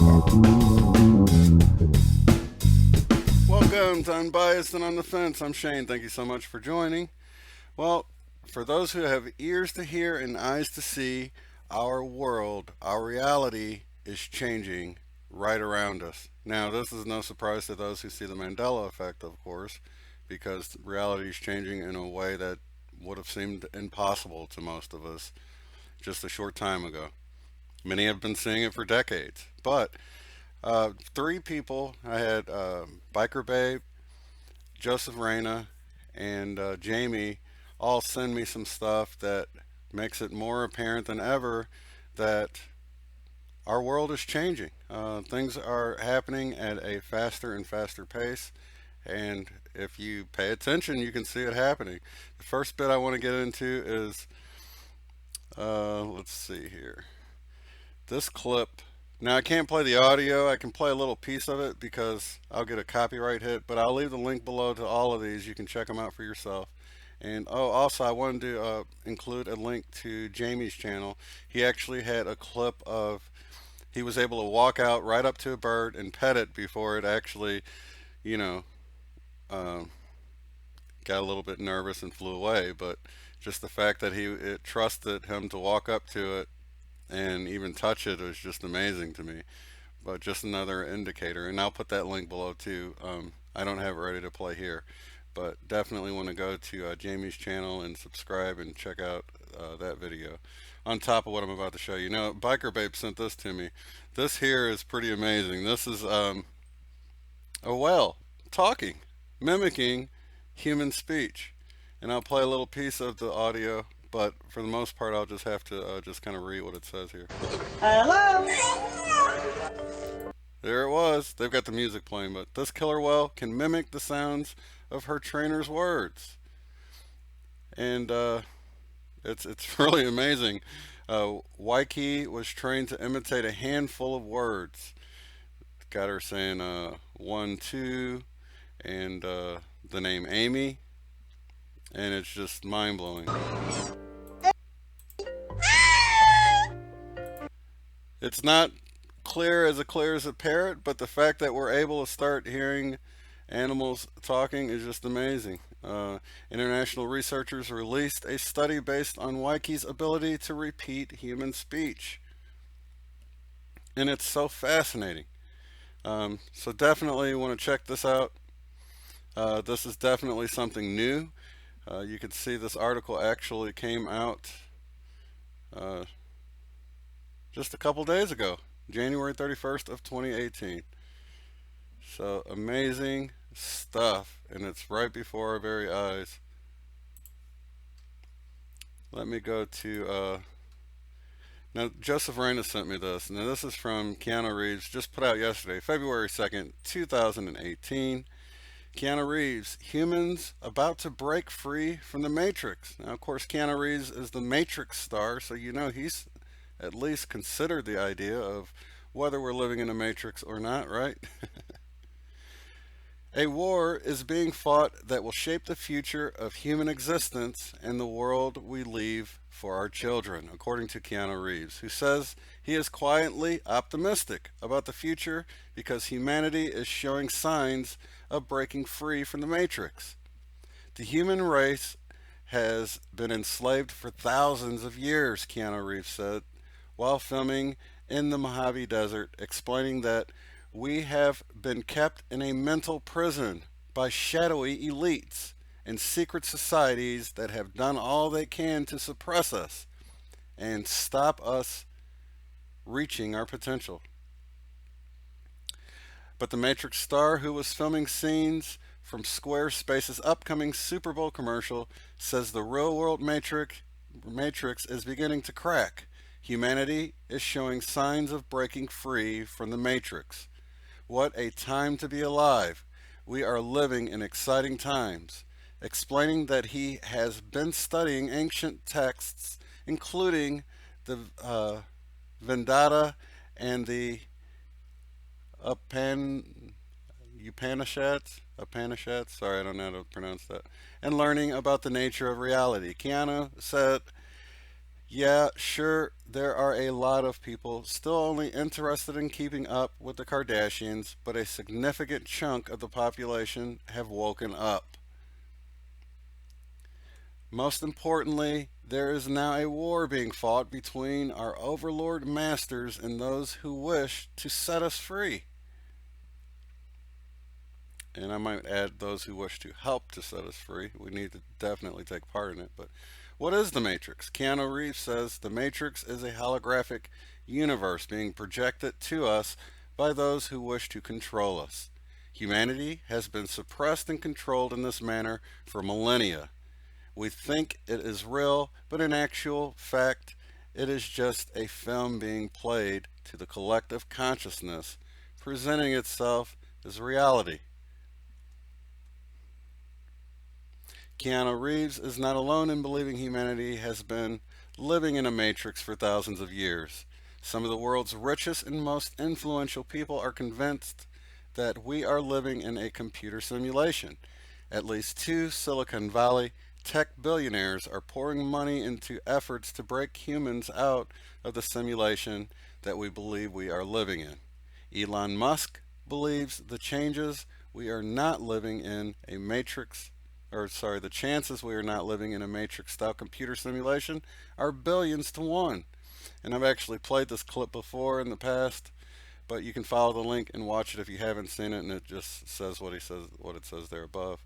Welcome to Unbiased and on the Fence. I'm Shane. Thank you so much for joining. Well, for those who have ears to hear and eyes to see, our world, our reality is changing right around us. Now, this is no surprise to those who see the Mandela effect, of course, because reality is changing in a way that would have seemed impossible to most of us just a short time ago. Many have been seeing it for decades. But three people I had Biker Babe, Joseph Reyna, and Jamie all send me some stuff that makes it more apparent than ever that our world is changing. Things are happening at a faster and faster pace, and if you pay attention, you can see it happening. The first bit I want to get into is let's see here. This clip. Now, I can't play the audio. I can play a little piece of it because I'll get a copyright hit, but I'll leave the link below to all of these. You can check them out for yourself. And also, I wanted to include a link to Jamie's channel. He actually had a clip of he was able to walk out right up to a bird and pet it before it actually, you know, um, got a little bit nervous and flew away. But just the fact that it trusted him to walk up to it and even touch it was just amazing to me. But just another indicator, and I'll put that link below too. I don't have it ready to play here, but definitely want to go to Jamie's channel and subscribe and check out that video. On top of what I'm about to show you, now Biker Babe sent this to me. This here is pretty amazing. This is a whale talking, mimicking human speech, and I'll play a little piece of the audio. But for the most part, I'll just have to just kind of read what it says here. Hello. There it was. They've got the music playing, but this killer whale can mimic the sounds of her trainer's words, and it's really amazing. Waikiki was trained to imitate a handful of words. Got her saying one, two, and the name Amy, and it's just mind blowing. It's not clear as a parrot, but the fact that we're able to start hearing animals talking is just amazing. International researchers released a study based on Waiki's ability to repeat human speech, and it's so fascinating. So definitely want to check this out. This is definitely something new. You can see this article actually came out uh, just a couple days ago, January 31st of 2018. So amazing stuff, and it's right before our very eyes. Let me go to now. Joseph Reyna sent me this. Now this is from Keanu Reeves, just put out yesterday, February 2nd, 2018. Keanu Reeves, humans about to break free from the Matrix. Now, of course, Keanu Reeves is the Matrix star, so you know he's at least considered the idea of whether we're living in a Matrix or not, right? A war is being fought that will shape the future of human existence and the world we leave for our children, according to Keanu Reeves, who says he is quietly optimistic about the future because humanity is showing signs of breaking free from the matrix. The human race has been enslaved for thousands of years, Keanu Reeves said, while filming in the Mojave Desert, explaining that we have been kept in a mental prison by shadowy elites and secret societies that have done all they can to suppress us and stop us reaching our potential. But the Matrix star, who was filming scenes from Squarespace's upcoming Super Bowl commercial, says the real world Matrix is beginning to crack. Humanity is showing signs of breaking free from the Matrix. What a time to be alive. We are living in exciting times. Explaining that he has been studying ancient texts, including the Vendata and the Upan, Upanishads, sorry, I don't know how to pronounce that, and learning about the nature of reality. Keanu said, Yeah, sure, there are a lot of people still only interested in keeping up with the Kardashians, but a significant chunk of the population have woken up. Most importantly, there is now a war being fought between our overlord masters and those who wish to set us free. And I might add those who wish to help to set us free. We need to definitely take part in it. But what is the Matrix? Keanu Reeves says the Matrix is a holographic universe being projected to us by those who wish to control us. Humanity has been suppressed and controlled in this manner for millennia. We think it is real, but in actual fact, it is just a film being played to the collective consciousness, presenting itself as reality. Keanu Reeves is not alone in believing humanity has been living in a matrix for thousands of years. Some of the world's richest and most influential people are convinced that we are living in a computer simulation. At least two Silicon Valley tech billionaires are pouring money into efforts to break humans out of the simulation that we believe we are living in. Elon Musk believes the changes we are not living in a matrix the chances we are not living in a matrix style computer simulation are billions to one. And I've actually played this clip before in the past, but you can follow the link and watch it if you haven't seen it, and it just says what it says there above.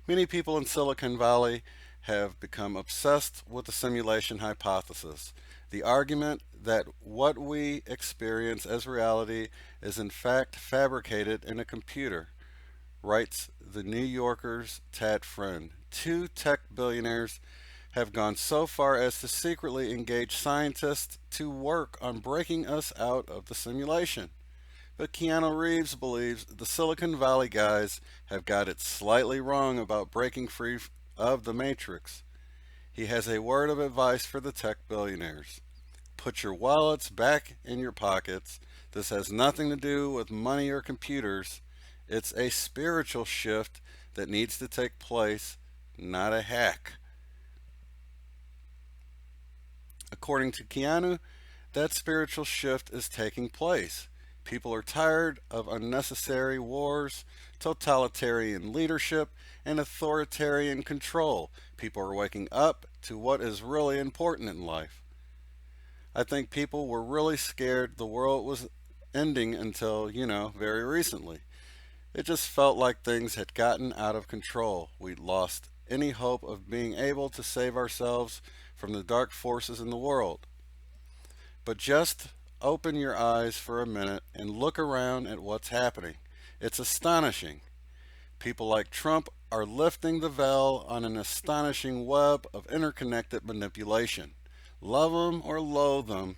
Many people in Silicon Valley have become obsessed with the simulation hypothesis. The argument that what we experience as reality is in fact fabricated in a computer, writes the New Yorker's Tad Friend. Two tech billionaires have gone so far as to secretly engage scientists to work on breaking us out of the simulation. But Keanu Reeves believes the Silicon Valley guys have got it slightly wrong about breaking free of the Matrix. He has a word of advice for the tech billionaires. Put your wallets back in your pockets. This has nothing to do with money or computers. It's a spiritual shift that needs to take place, not a hack. According to Keanu, that spiritual shift is taking place. People are tired of unnecessary wars, totalitarian leadership, and authoritarian control. People are waking up to what is really important in life. I think people were really scared the world was ending until, very recently. It just felt like things had gotten out of control. We'd lost any hope of being able to save ourselves from the dark forces in the world. But just open your eyes for a minute and look around at what's happening. It's astonishing. People like Trump are lifting the veil on an astonishing web of interconnected manipulation. Love him or loathe him,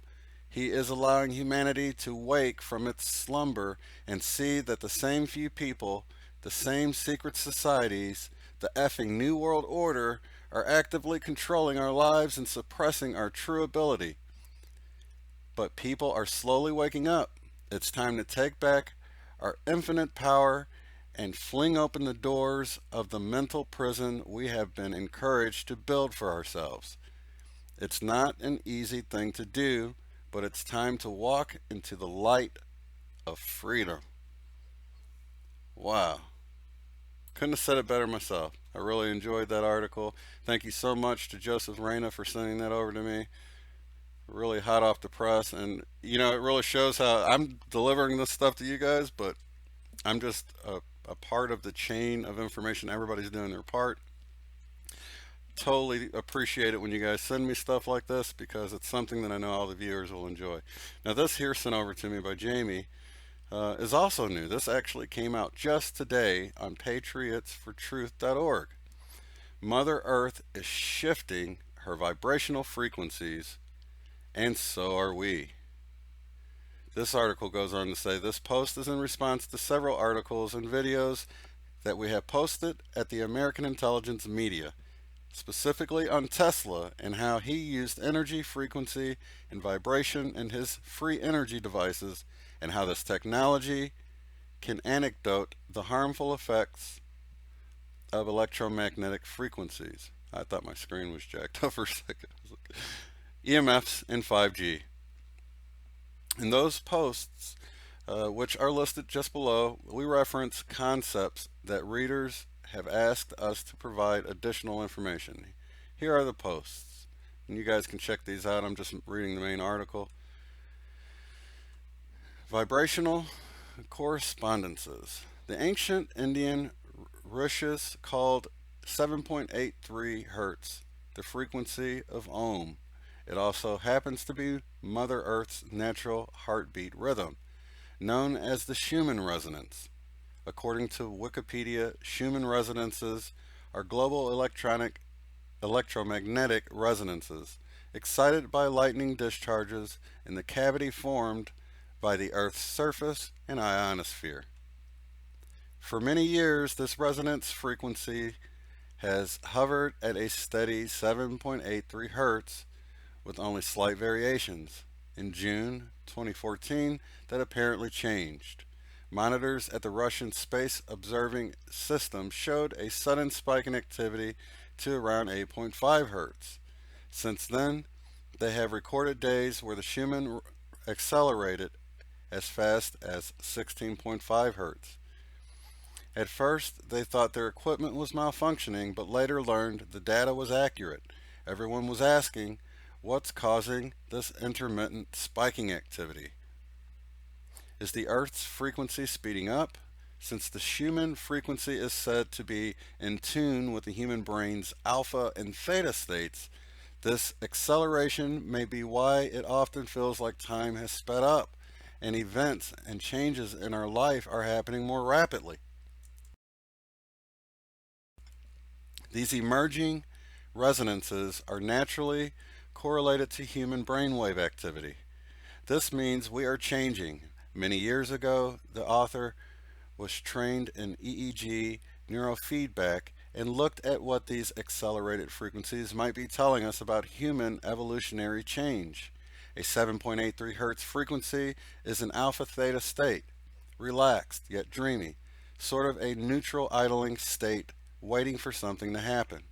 he is allowing humanity to wake from its slumber and see that the same few people, the same secret societies, the effing New World Order are actively controlling our lives and suppressing our true ability. But people are slowly waking up. It's time to take back our infinite power and fling open the doors of the mental prison we have been encouraged to build for ourselves. It's not an easy thing to do, but it's time to walk into the light of freedom. Wow. Couldn't have said it better myself. I really enjoyed that article. Thank you so much to Joseph Reyna for sending that over to me. Really hot off the press. And, it really shows how I'm delivering this stuff to you guys, but I'm just a part of the chain of information. Everybody's doing their part. Totally appreciate it when you guys send me stuff like this because it's something that I know all the viewers will enjoy. Now, this here sent over to me by Jamie is also new. This actually came out just today on patriotsfortruth.org. Mother Earth is shifting her vibrational frequencies, and so are we. This article goes on to say this post is in response to several articles and videos that we have posted at the American Intelligence Media, specifically on Tesla and how he used energy, frequency, and vibration in his free energy devices, and how this technology can antidote the harmful effects of electromagnetic frequencies. I thought my screen was jacked up for a second. EMFs in 5G. In those posts, which are listed just below, we reference concepts that readers have asked us to provide additional information. Here are the posts, and you guys can check these out. I'm just reading the main article. Vibrational correspondences. The ancient Indian rishis called 7.83 hertz the frequency of Om. It also happens to be Mother Earth's natural heartbeat rhythm, known as the Schumann resonance. According to Wikipedia, Schumann resonances are global electromagnetic resonances excited by lightning discharges in the cavity formed by the Earth's surface and ionosphere. For many years, this resonance frequency has hovered at a steady 7.83 hertz with only slight variations. In June 2014, that apparently changed. Monitors at the Russian Space Observing System showed a sudden spike in activity to around 8.5 hertz. Since then, they have recorded days where the Schumann accelerated as fast as 16.5 hertz. At first, they thought their equipment was malfunctioning, but later learned the data was accurate. Everyone was asking, what's causing this intermittent spiking activity? Is the Earth's frequency speeding up? Since the Schumann frequency is said to be in tune with the human brain's alpha and theta states, this acceleration may be why it often feels like time has sped up and events and changes in our life are happening more rapidly. These emerging resonances are naturally correlated to human brainwave activity. This means we are changing. Many years ago, the author was trained in EEG neurofeedback and looked at what these accelerated frequencies might be telling us about human evolutionary change. A 7.83 hertz frequency is an alpha theta state, relaxed yet dreamy, sort of a neutral idling state waiting for something to happen.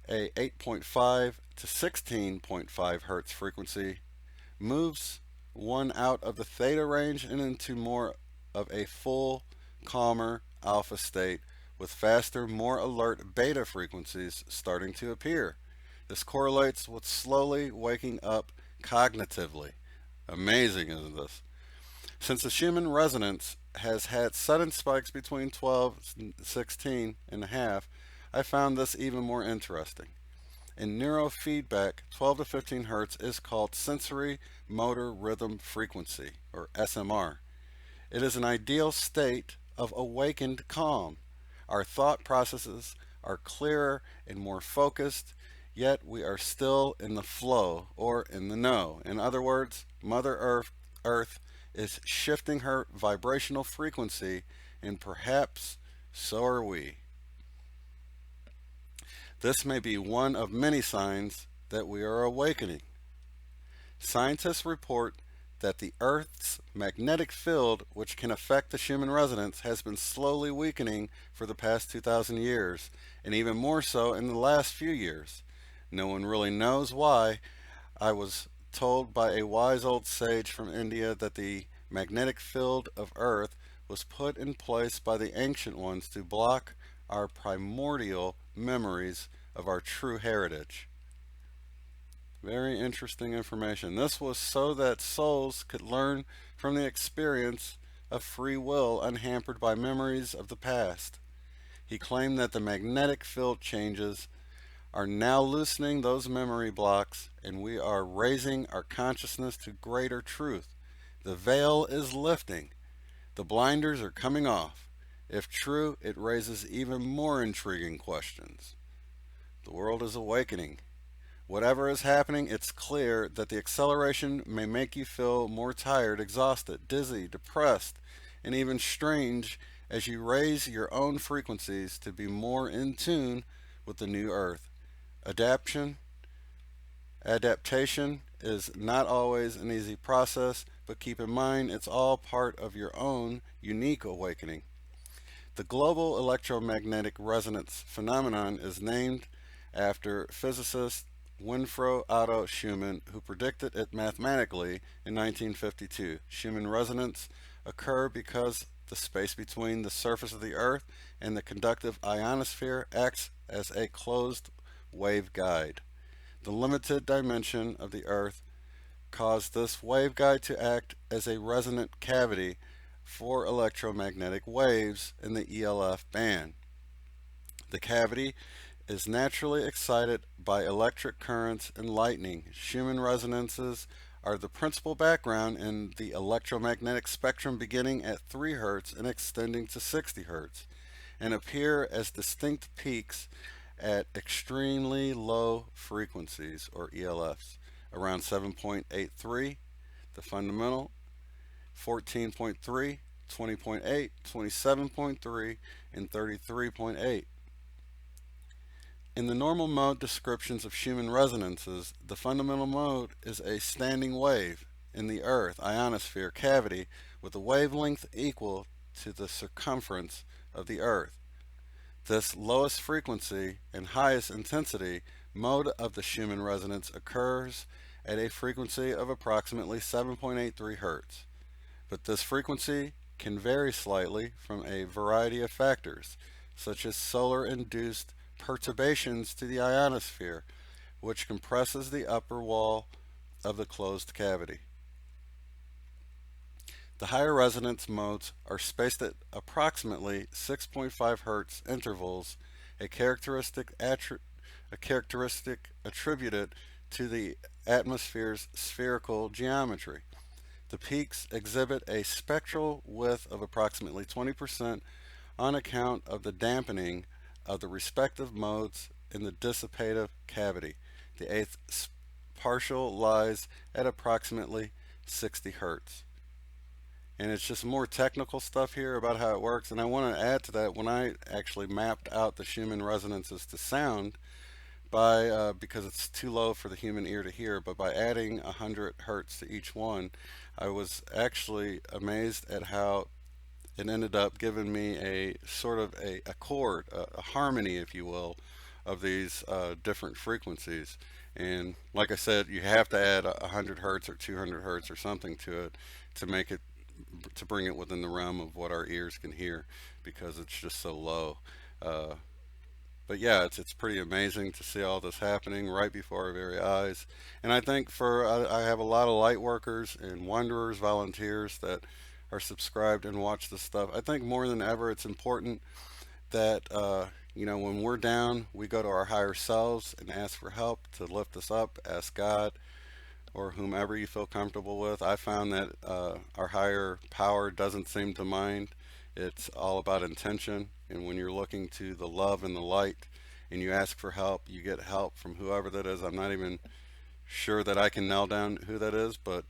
A 8.5 to 16.5 hertz frequency moves one out of the theta range and into more of a full, calmer alpha state with faster, more alert beta frequencies starting to appear. This correlates with slowly waking up cognitively. Amazing, isn't this? Since the Schumann resonance has had sudden spikes between 12 and 16 and a half, I found this even more interesting. In neurofeedback, 12 to 15 hertz is called sensory motor rhythm frequency, or SMR. It is an ideal state of awakened calm. Our thought processes are clearer and more focused, yet we are still in the flow or in the know. In other words, Mother Earth is shifting her vibrational frequency, and perhaps so are we. This may be one of many signs that we are awakening. Scientists report that the Earth's magnetic field, which can affect the Schumann resonance, has been slowly weakening for the past 2,000 years, and even more so in the last few years. No one really knows why. I was told by a wise old sage from India that the magnetic field of Earth was put in place by the ancient ones to block our primordial memories of our true heritage. Very interesting information. This was so that souls could learn from the experience of free will unhampered by memories of the past. He claimed that the magnetic field changes are now loosening those memory blocks and we are raising our consciousness to greater truth. The veil is lifting. The blinders are coming off. If true, it raises even more intriguing questions. The world is awakening. Whatever is happening, it's clear that the acceleration may make you feel more tired, exhausted, dizzy, depressed, and even strange as you raise your own frequencies to be more in tune with the new earth. Adaptation Adaptation is not always an easy process, but keep in mind it's all part of your own unique awakening. The global electromagnetic resonance phenomenon is named after physicist Winfried Otto Schumann, who predicted it mathematically in 1952. Schumann resonance occur because the space between the surface of the Earth and the conductive ionosphere acts as a closed waveguide. The limited dimension of the Earth caused this waveguide to act as a resonant cavity for electromagnetic waves in the ELF band. The cavity is naturally excited by electric currents and lightning. Schumann resonances are the principal background in the electromagnetic spectrum beginning at 3 Hz and extending to 60 Hz, and appear as distinct peaks at extremely low frequencies, or ELFs, around 7.83, the fundamental, 14.3, 20.8, 27.3, and 33.8. In the normal mode descriptions of Schumann resonances, the fundamental mode is a standing wave in the Earth ionosphere cavity with a wavelength equal to the circumference of the Earth. This lowest frequency and highest intensity mode of the Schumann resonance occurs at a frequency of approximately 7.83 Hz, but this frequency can vary slightly from a variety of factors, such as solar induced perturbations to the ionosphere, which compresses the upper wall of the closed cavity. The higher resonance modes are spaced at approximately 6.5 Hz intervals, a characteristic attributed to the atmosphere's spherical geometry. The peaks exhibit a spectral width of approximately 20% on account of the dampening of the respective modes in the dissipative cavity. The eighth partial lies at approximately 60 Hz. And it's just more technical stuff here about how it works. And I want to add to that, when I actually mapped out the Schumann resonances to sound, because it's too low for the human ear to hear, but by adding 100 hertz to each one, I was actually amazed at how it ended up giving me a sort of a chord, a harmony, if you will, of these different frequencies. And like I said, you have to add 100 hertz or 200 hertz or something to it to make it, to bring it within the realm of what our ears can hear, because it's just so low. Uh, but yeah, it's pretty amazing to see all this happening right before our very eyes. And I think I have a lot of light workers and wanderers, volunteers that are subscribed and watch this stuff. I think more than ever, it's important that when we're down, we go to our higher selves and ask for help to lift us up. Ask God or whomever you feel comfortable with. I found that our higher power doesn't seem to mind. It's all about intention. And when you're looking to the love and the light and you ask for help, you get help from whoever that is. I'm not even sure that I can nail down who that is, but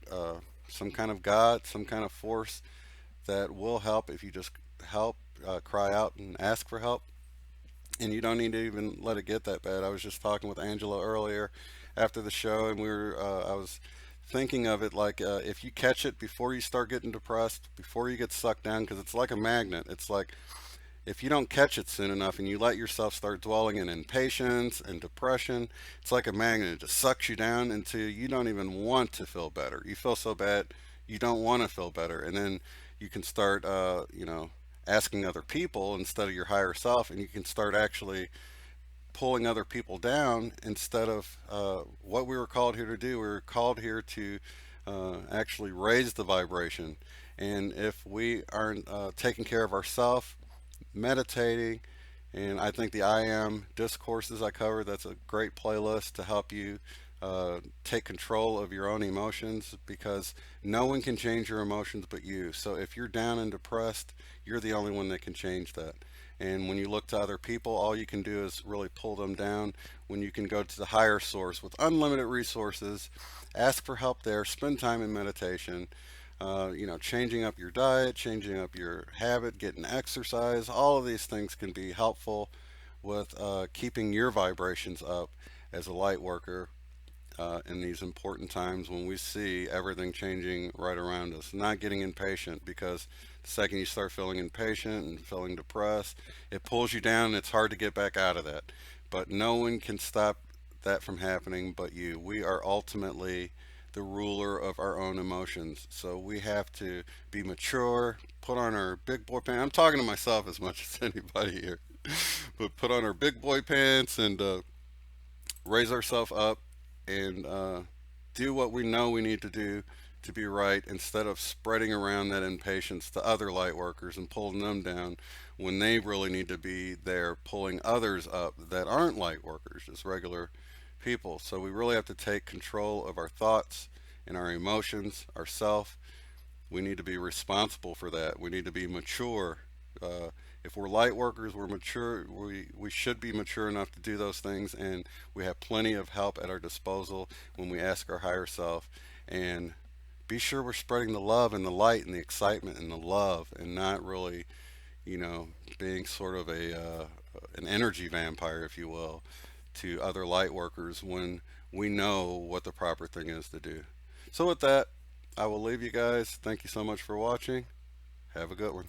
some kind of God, some kind of force that will help if you just help, cry out and ask for help. And you don't need to even let it get that bad. I was just talking with Angela earlier after the show, and I was thinking of it like, if you catch it before you start getting depressed, before you get sucked down, because it's like a magnet. It's like if you don't catch it soon enough and you let yourself start dwelling in impatience and depression, it's like a magnet. It just sucks you down until you don't even want to feel better. You feel so bad, you don't want to feel better. And then you can start, asking other people instead of your higher self, and you can start actually pulling other people down instead of what we were called here to do. We were called here to actually raise the vibration. And if we aren't taking care of ourselves, meditating, and I think the I Am discourses I covered, that's a great playlist to help you take control of your own emotions, because no one can change your emotions but you. So if you're down and depressed, you're the only one that can change that. And when you look to other people, all you can do is really pull them down. When you can go to the higher source with unlimited resources, ask for help there, spend time in meditation, changing up your diet, changing up your habit, getting exercise. All of these things can be helpful with keeping your vibrations up as a light worker. in these important times when we see everything changing right around us. Not getting impatient, because the second you start feeling impatient and feeling depressed, it pulls you down and it's hard to get back out of that. But no one can stop that from happening but you. We are ultimately the ruler of our own emotions. So we have to be mature, put on our big boy pants. I'm talking to myself as much as anybody here, but put on our big boy pants and raise ourselves up and do what we know we need to do to be right, instead of spreading around that impatience to other light workers and pulling them down when they really need to be there pulling others up that aren't light workers, just regular people. So we really have to take control of our thoughts and our emotions, ourself. We need to be responsible for that. We need to be mature. If we're light workers, we're mature. We should be mature enough to do those things, and we have plenty of help at our disposal when we ask our higher self. And be sure we're spreading the love and the light and the excitement and the love, and not really, being sort of an energy vampire, if you will, to other light workers when we know what the proper thing is to do. So with that, I will leave you guys. Thank you so much for watching. Have a good one.